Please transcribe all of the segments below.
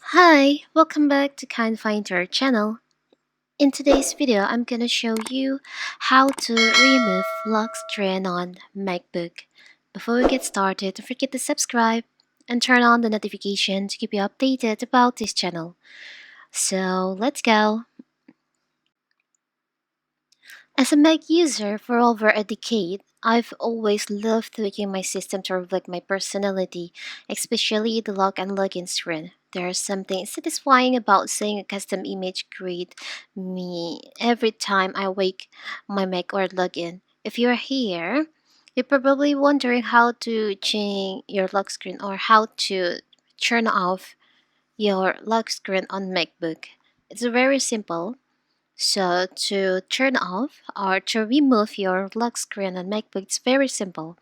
Hi, welcome back to Kind Finder channel. In today's video, I'm gonna show you how to remove lock screen on Macbook. Before we get started, don't forget to subscribe and turn on the notification to keep you updated about this channel. So let's go. As a Mac user for over a decade, I've always loved tweaking my system to reflect my personality, especially the lock and login screen. There's something satisfying about seeing a custom image create me every time I wake my Mac or log in. If you're here, you're probably wondering how to change your lock screen or how to turn off your lock screen on MacBook. It's very simple. So to turn off or to remove your lock screen on MacBook, it's very simple.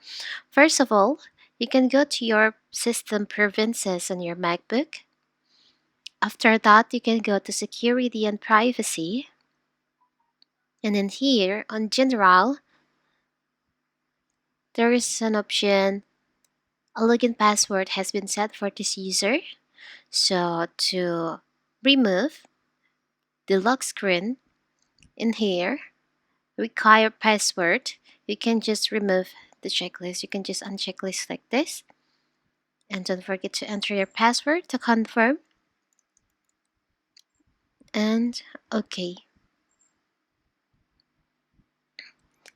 First of all, you can go to your system preferences on your MacBook. After that, you can go to security and privacy. And then here on general, there is an option a login password has been set for this user. So to remove the lock screen in here, require password, you can just remove the checklist. You can just unchecklist like this. And don't forget to enter your password to confirm. And okay.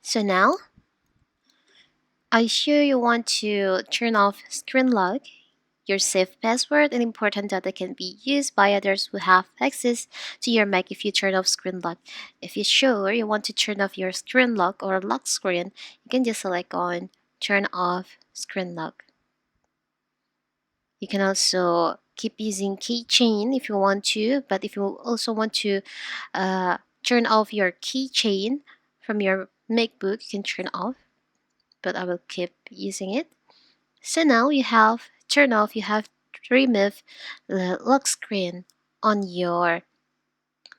So now, are you sure you want to turn off screen lock? Your safe password and important data can be used by others who have access to your Mac if you turn off screen lock. If you're sure you want to turn off your screen lock or lock screen, you can just select on turn off screen lock. You can also keep using keychain if you want to, but if you also want to turn off your keychain from your MacBook, you can turn off, but I will keep using it. So now you have turn off, you have to remove the lock screen on your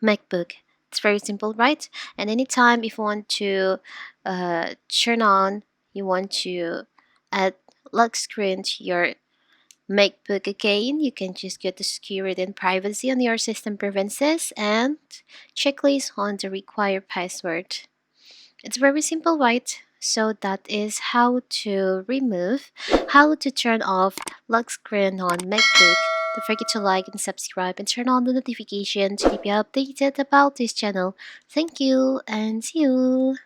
MacBook. It's very simple, right? And anytime if you want to turn on, you want to add lock screen to your MacBook again, you can just go to security and privacy on your system preferences and checklist on the required password. It's very simple, right? So that is how to remove, how to turn off lock screen on MacBook. Don't forget to like and subscribe and turn on the notification to keep you updated about this channel. Thank you and see you!